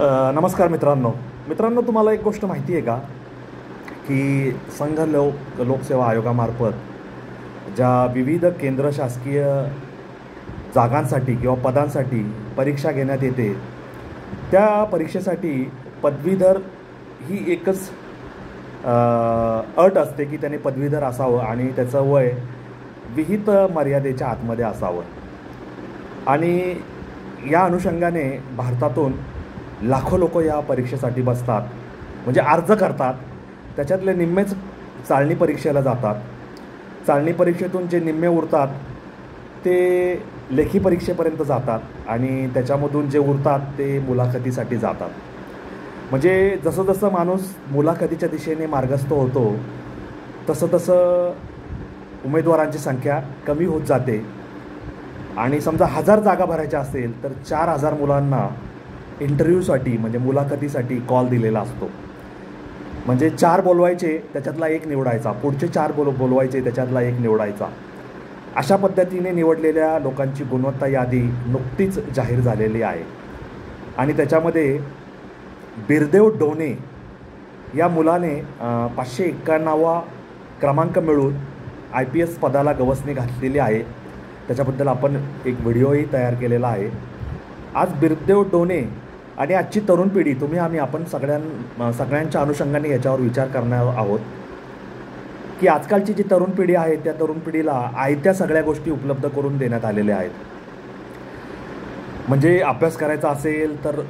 नमस्कार मित्रांनो, तुम्हाला एक गोष्ट माहिती आहे का की संघ लोकसेवा आयोगामार्फत ज्या विविध केंद्र शासकीय जागांसाठी किंवा पदांसाठी परीक्षा घेण्यात येते, त्या परीक्षेसाठी पदवीधर ही एकच अट असते की त्याने पदवीधर असावं आणि त्याचं वय विहित मर्यादेच्या आतमध्ये असावं. आणि या अनुषंगाने भारतातून लाखो लोक या परीक्षेसाठी बसतात, म्हणजे अर्ज करतात. त्याच्यातले निम्मेच चाळणी परीक्षेला जातात. चाळणी परीक्षेतून जे निम्मे उरतात ते लेखी परीक्षेपर्यंत जातात आणि त्याच्यामधून जे उरतात ते मुलाखतीसाठी जातात. म्हणजे जसं जसं माणूस मुलाखतीच्या दिशेने मार्गस्थ होतो तसं उमेदवारांची संख्या कमी होत जाते. आणि समजा 1000 जागा भरायच्या असेल तर 4000 मुलांना इंटरव्ह्यूसाठी म्हणजे मुलाखतीसाठी कॉल दिलेला असतो. म्हणजे 4 बोलवायचे, त्याच्यातला 1 निवडायचा, पुढचे 4 बोलवायचे, त्याच्यातला 1 निवडायचा. अशा पद्धतीने निवडलेल्या लोकांची गुणवत्ता यादी नुकतीच जाहीर झालेली आहे. आणि त्याच्यामध्ये बिरदेव डोने या मुलाने 591वा क्रमांक मिळून IPS पदाला गवसणी घातलेली आहे. त्याच्याबद्दल आपण एक व्हिडिओही तयार केलेला आहे. आज बिरदेव डोने आणि आजची तरुण पिढी, आपण सगळ्यांच्या अनुषंगाने याच्यावर विचार करणार आहोत की आजकालची जी तरुण पिढी आहे त्या तरुण पिढीला आयत्या सगळ्या गोष्टी उपलब्ध करून देण्यात आलेल्या आहेत. म्हणजे अभ्यास करायचा असेल तर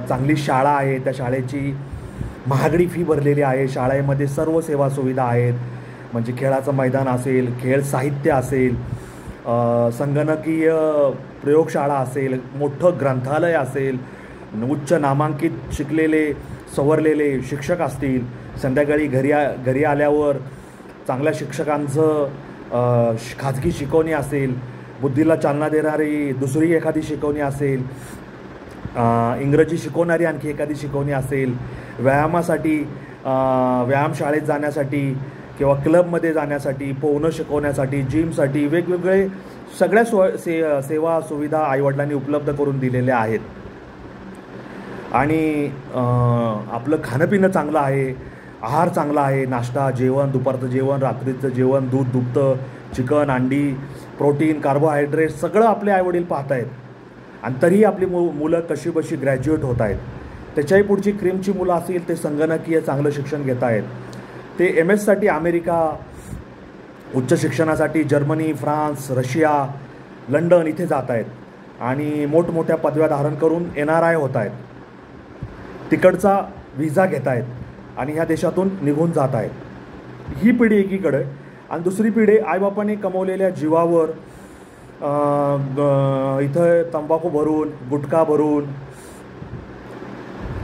चांगली शाळा आहे, त्या शाळेची महागडी फी भरलेली आहे. शाळेमध्ये सर्व सेवा सुविधा आहेत. म्हणजे खेळाचं मैदान असेल, खेळ साहित्य असेल, संगणकीय प्रयोगशाळा असेल, मोठं ग्रंथालय असेल, उच्च नामांकित शिकलेले सवरलेले शिक्षक असतील, संध्याकाळी घरी आल्यावर चांगल्या शिक्षकांचं खाजगी शिकवणी असेल, बुद्धीला चालना देणारी दुसरी एखादी शिकवणी असेल, इंग्रजी शिकवणारी आणखी एखादी शिकवणी असेल, व्यायामासाठी व्यायामशाळेत जाण्यासाठी किंवा क्लबमध्ये जाण्यासाठी, पोहणं शिकवण्यासाठी, जिमसाठी वेगवेगळे सगळ्या सेवा सुविधा आईवडिलांनी उपलब्ध करून दिलेल्या आहेत. आणि आपलं खाणंपिणं चांगलं आहे, आहार चांगला आहे, नाश्ता, जेवण, दुपारचं जेवण, रात्रीचं जेवण, दूध दुभतं, चिकन, अंडी, प्रोटीन, कार्बोहायड्रेट सगळं आपले आईवडील पाहत आहेत. आणि तरीही आपली मुलं कशीबशी ग्रॅज्युएट होत आहेत. त्याच्याही पुढची क्रीमची मुलं असतील ते संगणकीय चांगलं शिक्षण घेत आहेत. ते MS साठी अमेरिका, उच्च शिक्षणासाठी जर्मनी, फ्रान्स, रशिया, लंडन इथे जात आहेत आणि मोठमोठ्या पदव्या धारण करून NRI होत आहेत. तिकडचा व्हिसा घेत आहेत आणि ह्या देशातून निघून जात आहेत. ही पिढी एकीकडे. आणि दुसरी पिढी आईबापाने कमवलेल्या जीवावर इथं तंबाखू भरून, गुटखा भरून,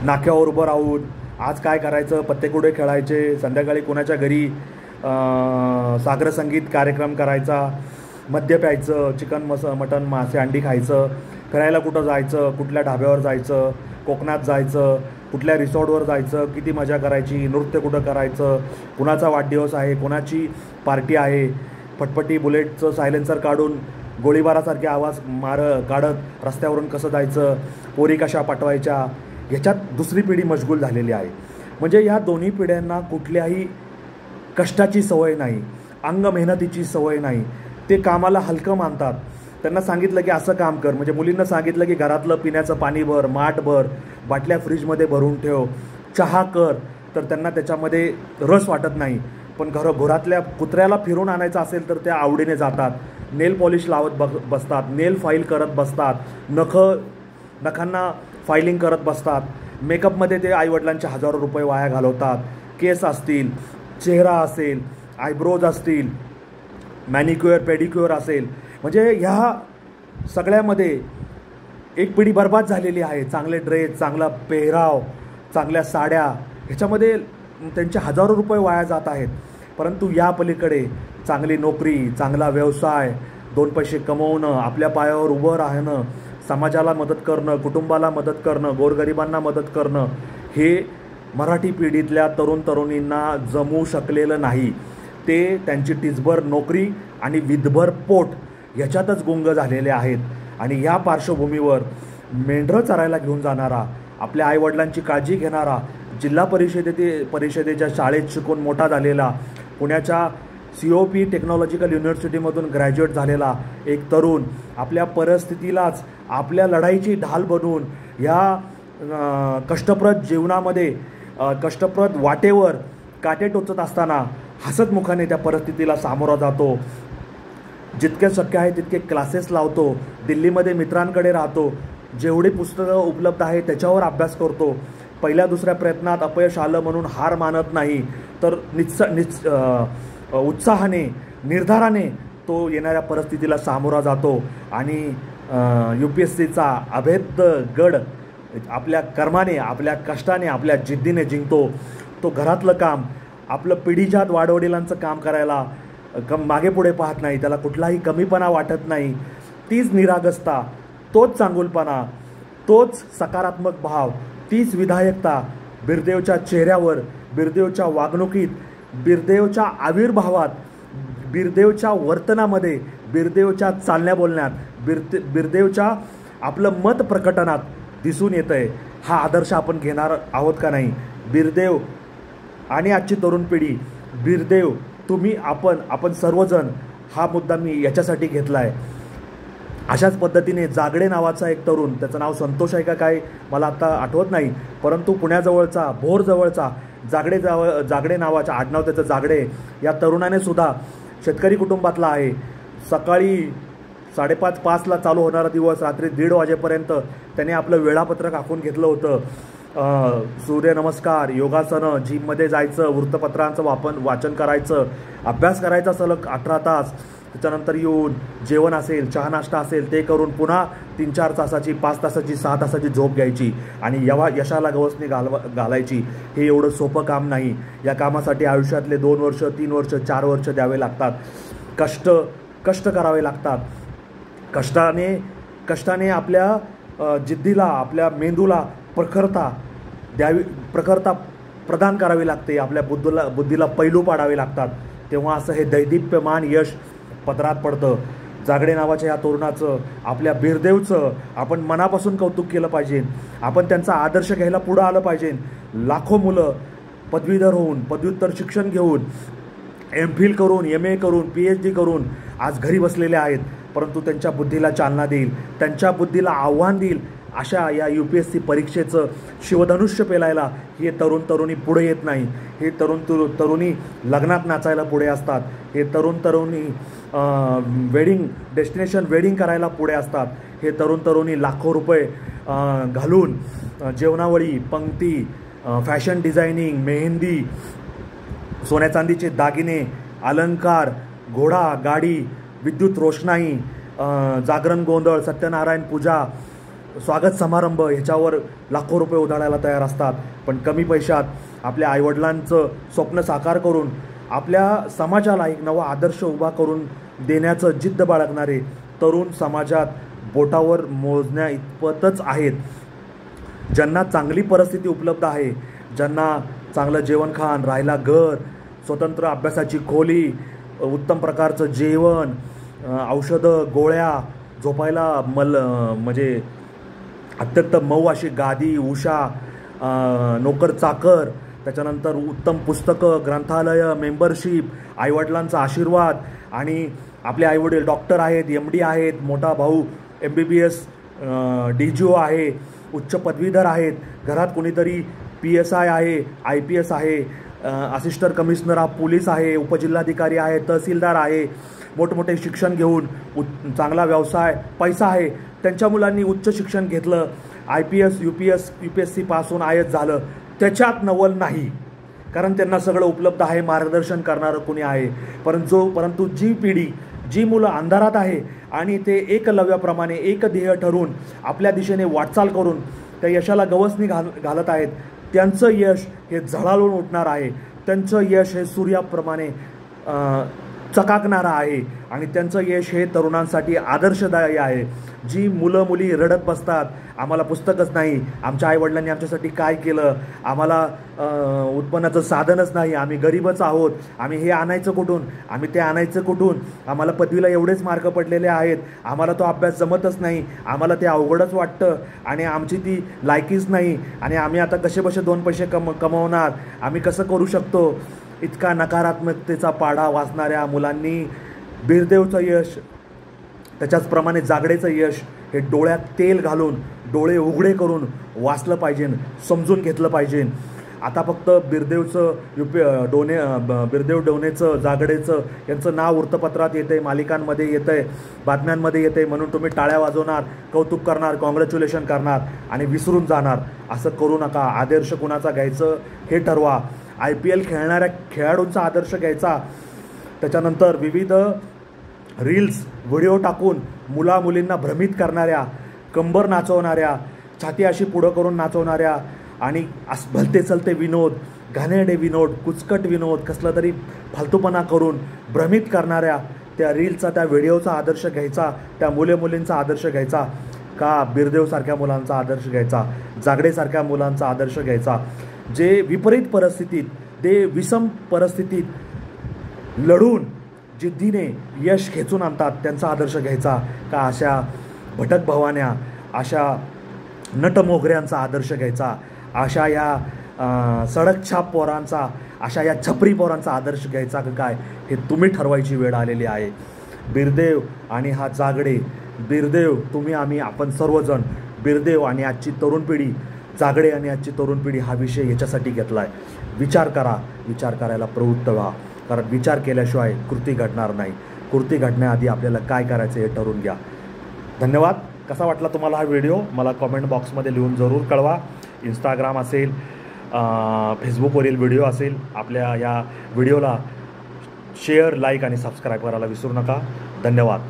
नाक्यावर उभं राहून आज काय करायचं, पत्तेकुडे खेळायचे, संध्याकाळी कोणाच्या घरी सागर संगीत कार्यक्रम करायचा, मद्य प्यायचं, चिकन मटन मासे अंडी खायचं, फिरायला कुठं जायचं, कुठल्या ढाब्यावर जायचं, कोकणात जायचं, कुठल्या रिसॉर्टवर जायचं, किती मजा करायची, नृत्य कुठं करायचं, कुणाचा वाढदिवस आहे, कुणाची पार्टी आहे, फटफटी बुलेटचं सायलेन्सर काढून गोळीबारासारखे आवाज काढत रस्त्यावरून कसं जायचं, पोरी कशा पाठवायच्या, ह्याच्यात दुसरी पिढी मशगूल झालेली आहे. म्हणजे ह्या दोन्ही पिढ्यांना कुठल्याही कष्टाची सवय नाही, अंग मेहनतीची सवय नाही. ते कामाला हलकं मानतात. त्यांना सांगितलं की असं काम कर, म्हणजे मुलींना सांगितलं की घरातलं पिण्याचं पाणी भर, माठ भर, बाटल्या फ्रीजमध्ये भरून ठेव, चहा कर, तर त्यांना त्याच्यामध्ये रस वाटत नाही. पण घरातल्या कुत्र्याला फिरून आणायचं असेल तर त्या आवडीने जातात. नेल पॉलिश लावत बसतात, नेल फाईल करत बसतात, नखांना फायलिंग करत बसतात. मेकअपमध्ये ते आईवडिलांचे हजारो रुपये वाया घालवतात. केस असतील, चेहरा असेल, आयब्रोज असतील, मॅनिक्युअर पेडिक्युअर असेल, म्हणजे ह्या सगळ्यामध्ये एक पिढी बर्बाद झालेली आहे. चांगले ड्रेस, चांगला पेहराव, चांगल्या साड्या, ह्याच्यामध्ये त्यांचे हजारो रुपये वाया जात आहेत. परंतु या पलीकडे चांगली नोकरी, चांगला व्यवसाय, 2 पैसे कमवणं, आपल्या पायावर उभं राहणं, समाजाला मदत करणं, कुटुंबाला मदत करणं, गोरगरिबांना मदत करणं, हे मराठी पिढीतल्या तरुणींना जमू शकलेलं नाही. ते त्यांची टिचभर नोकरी आणि विधभर पोट ह्याच्यातच गुंग झालेले आहेत. आणि या पार्श्वभूमीवर मेंढरं चरायला घेऊन जाणारा आपल्या आईवडिलांची काळजी घेणारा, जिल्हा परिषदेच्या शाळेत शिकून मोठा झालेला, पुण्याच्या COP टेक्नॉलॉजिकल युनिव्हर्सिटीमधून ग्रॅज्युएट झालेला एक तरुण आपल्या परिस्थितीलाच आपल्या लढाईची ढाल बनवून ह्या कष्टप्रद जीवनामध्ये कष्टप्रद वाटेवर काटे टोचत असताना हसतमुखाने त्या परिस्थितीला सामोरा जातो. जितके शक्य आहे तितके क्लासेस लावतो, दिल्लीमध्ये मित्रांकडे राहतो, जेवढी पुस्तकं उपलब्ध आहे त्याच्यावर अभ्यास करतो. पहिल्या दुसऱ्या प्रयत्नात अपयश आलं म्हणून हार मानत नाही, तर उत्साहाने निर्धाराने तो येणाऱ्या परिस्थितीला सामोरा जातो आणि UPSCचा अभेद्य गड आपल्या कर्माने, आपल्या कष्टाने, आपल्या जिद्दीने जिंकतो. तो घरातलं काम, आपलं पिढीजात वाडवडिलांचं काम करायला मागे पुढे पाहत नाही, त्याला कुठलाही कमीपणा वाटत नाही. तीच निरागसता, तोच चांगुलपणा, तोच सकारात्मक भाव, तीच विधायकता बिरदेवच्या चेहऱ्यावर, बिरदेवच्या वागणुकीत, बिरदेवच्या आविर्भावात, बिरदेवच्या वर्तनामध्ये, बिरदेवच्या चालण्या बोलण्यात, बिरदेवच्या आपलं मत प्रकटनात दिसून येतं आहे. हा आदर्श आपण घेणार आहोत का नाही? बिरदेव आणि आजची तरुण पिढी, बिरदेव, तुम्ही, आपण सर्वजण, हा मुद्दा मी याच्यासाठी घेतला आहे. अशाच पद्धतीने जागडे नावाचा एक तरुण, त्याचं नाव संतोष आहे का काय मला आत्ता आठवत नाही, परंतु पुण्याजवळचा, भोरजवळचा जागडे नावाचा आडनाव त्याचं जागडे, या तरुणाने सुद्धा शेतकरी कुटुंबातला आहे. सकाळी 5:30-5ला चालू होणारा दिवस रात्री 1:30 वाजेपर्यंत त्याने आपलं वेळापत्रक आखून घेतलं होतं. सूर्यनमस्कार, योगासनं, जिममध्ये जायचं, वृत्तपत्रांचं वाचन करायचं, अभ्यास करायचा सलग 18 तास, त्याच्यानंतर येऊन जेवण असेल, चहा नाश्ता असेल ते करून पुन्हा 3-4 तासाची, 5 तासाची, 6 तासाची झोप घ्यायची आणि यशाला गवसणी घालायची. हे एवढं सोपं काम नाही. या कामासाठी आयुष्यातले 2 वर्ष, 3 वर्ष, 4 वर्ष द्यावे लागतात. कष्ट करावे लागतात. कष्टाने आपल्या जिद्दीला, आपल्या मेंदूला प्रखरता प्रदान करावी लागते. आपल्या बुद्धीला पैलू पाडावे लागतात. तेव्हा असं हे दैदिप्यमान यश पदरात पडतं. जागडे नावाच्या या तरुणाचं, आपल्या बिरदेवचं आपण मनापासून कौतुक केलं पाहिजे. आपण त्यांचा आदर्श घ्यायला पुढं आलं पाहिजे. लाखो मुलं पदवीधर होऊन, पदव्युत्तर शिक्षण घेऊन, MPhil करून, MA करून, PhD करून आज घरी बसलेले आहेत, परंतु त्यांच्या बुद्धीला चालना देईल, त्यांच्या बुद्धीला आव्हान देईल अशा या UPSC परीक्षेचं शिवधनुष्य पेलायला हे तरुणी पुढे येत नाही. हे तरुणी लग्नात नाचायला पुढे असतात. हे तरुणी डेस्टिनेशन वेडिंग करायला पुढे असतात. हे तरुणी लाखो रुपये घालून जेवणावळी, पंक्ती, फॅशन डिझायनिंग, मेहंदी, सोन्या चांदीचे दागिने, अलंकार, घोडा गाडी, विद्युत रोषणाई, जागरण गोंधळ, सत्यनारायण पूजा, स्वागत समारंभ ह्याच्यावर लाखो रुपये उधळायला तयार असतात. पण कमी पैशात आपल्या आईवडिलांचं स्वप्न साकार करून आपल्या समाजाला एक नवा आदर्श उभा करून देण्याचं जिद्द बाळगणारे तरुण समाजात बोटावर मोजण्या इतपतच आहेत. ज्यांना चांगली परिस्थिती उपलब्ध आहे, ज्यांना चांगलं जेवणखान, राहायला घर, स्वतंत्र अभ्यासाची खोली, उत्तम प्रकारचं जेवण, औषधं, गोळ्या, झोपायला म्हणजे अत्यंत मऊ अशी गादी, उषा, नोकर चाकर, त्याच्यानंतर उत्तम पुस्तकं, ग्रंथालय, मेंबरशिप, आईवडिलांचा आशीर्वाद, आणि आपले आईवडील डॉक्टर आहेत, MD आहेत, मोठा भाऊ MBBS DGO आहे, उच्च पदवीधर आहेत, घरात कोणीतरी PSI आहे, IPS आहे, असिस्टंट कमिशनर ऑफ पोलीस आहे, उपजिल्हाधिकारी आहे, तहसीलदार आहे, मोठमोठे शिक्षण घेऊन चांगला व्यवसाय, पैसा आहे, त्यांच्या मुलांनी उच्च शिक्षण घेतलं, IPS UPSC पासून IAS झालं, त्याच्यात नवल नाही, कारण त्यांना सगळं उपलब्ध आहे, मार्गदर्शन करणारं कोणी आहे. परंतु जी पिढी, जी मुलं अंधारात आहे आणि ते एकलव्याप्रमाणे एक ध्येय ठरवून आपल्या दिशेने वाटचाल करून त्या यशाला गवसणी घालत आहेत, त्यांचं यश हे झळाळून उठणार आहे. त्यांचं यश हे सूर्याप्रमाणे चकाकणारा आहे आणि त्यांचं यश हे तरुणांसाठी आदर्शदायी आहे. जी मुलं मुली रडत बसतात, आम्हाला पुस्तकच नाही, आमच्या आईवडिलांनी आमच्यासाठी काय केलं, आम्हाला उत्पन्नाचं साधनच नाही, आम्ही गरीबच आहोत, आम्ही हे आणायचं कुठून, आम्ही ते आणायचं कुठून, आम्हाला पदवीला एवढेच मार्क पडलेले आहेत, आम्हाला तो अभ्यास जमतच नाही, आम्हाला ते अवघडच वाटतं आणि आमची ती लायकीच नाही आणि आम्ही आता कसे दोन पैसे कमवणार, आम्ही कसं करू शकतो. इतका नकारात्मकतेचा पाढा वाचणाऱ्या मुलांनी बिरदेवचं यश, त्याच्याचप्रमाणे जागडेचं यश हे डोळ्यात तेल घालून, डोळे उघडे करून वाचलं पाहिजे, समजून घेतलं पाहिजे. आता फक्त बिरदेवचं बिरदेव डोनेचं, जागडेचं यांचं नाव वृत्तपत्रात येतं आहे, मालिकांमध्ये येतं आहे, बातम्यांमध्ये येतं आहे म्हणून तुम्ही टाळ्या वाजवणार, कौतुक करणार, कॉंग्रॅच्युलेशन करणार आणि विसरून जाणार. असं करू नका. आदर्श कुणाचा घ्यायचं हे ठरवा. IPL खेळणाऱ्या खेळाडूंचा आदर्श घ्यायचा. त्याच्यानंतर विविध रील्स व्हिडिओ टाकून मुलींना भ्रमित करणाऱ्या, कंबर नाचवणाऱ्या, छाती अशी पुढं करून नाचवणाऱ्या आणि भलते चलते विनोद, घाणेरडे विनोद, कुचकट विनोद, कसलं तरी फालतूपणा करून भ्रमित करणाऱ्या त्या रील्सचा, त्या व्हिडिओचा आदर्श घ्यायचा. त्या मुलींचा आदर्श घ्यायचा का बिरदेवसारख्या मुलांचा आदर्श घ्यायचा, जागडेसारख्या मुलांचा आदर्श घ्यायचा. जे विपरीत परिस्थितीत, ते विषम परिस्थितीत लढून जिद्दीने यश खेचून आणतात, त्यांचा आदर्श घ्यायचा का अशा भटक भवान्या, अशा नटमोगऱ्यांचा आदर्श घ्यायचा, अशा या सडकछाप पोरांचा, अशा या छपरी पोरांचा आदर्श घ्यायचा का काय, हे तुम्ही ठरवायची वेळ आलेली आहे. बिरदेव आणि हा जागडे, बिरदेव तुम्ही आम्ही आपण सर्वजण, बिरदेव आणि आजची तरुण पिढी, जागडे आणि आजची तरुण पिढी हा विषय याच्यासाठी घेतला आहे. विचार करा, विचार करायला प्रवृत्त व्हा, कारण विचार केल्याशिवाय कृती घडणार नाही. कृती घडण्याआधी आपल्याला काय करायचं हे ठरवून घ्या. धन्यवाद. कसा वाटला तुम्हाला हा व्हिडिओ मला कॉमेंट बॉक्समध्ये लिहून जरूर कळवा. इंस्टाग्राम असेल, फेसबुकवरील व्हिडिओ असेल, आपल्या या व्हिडिओला शेअर, लाईक आणि सबस्क्राईब करायला विसरू नका. धन्यवाद.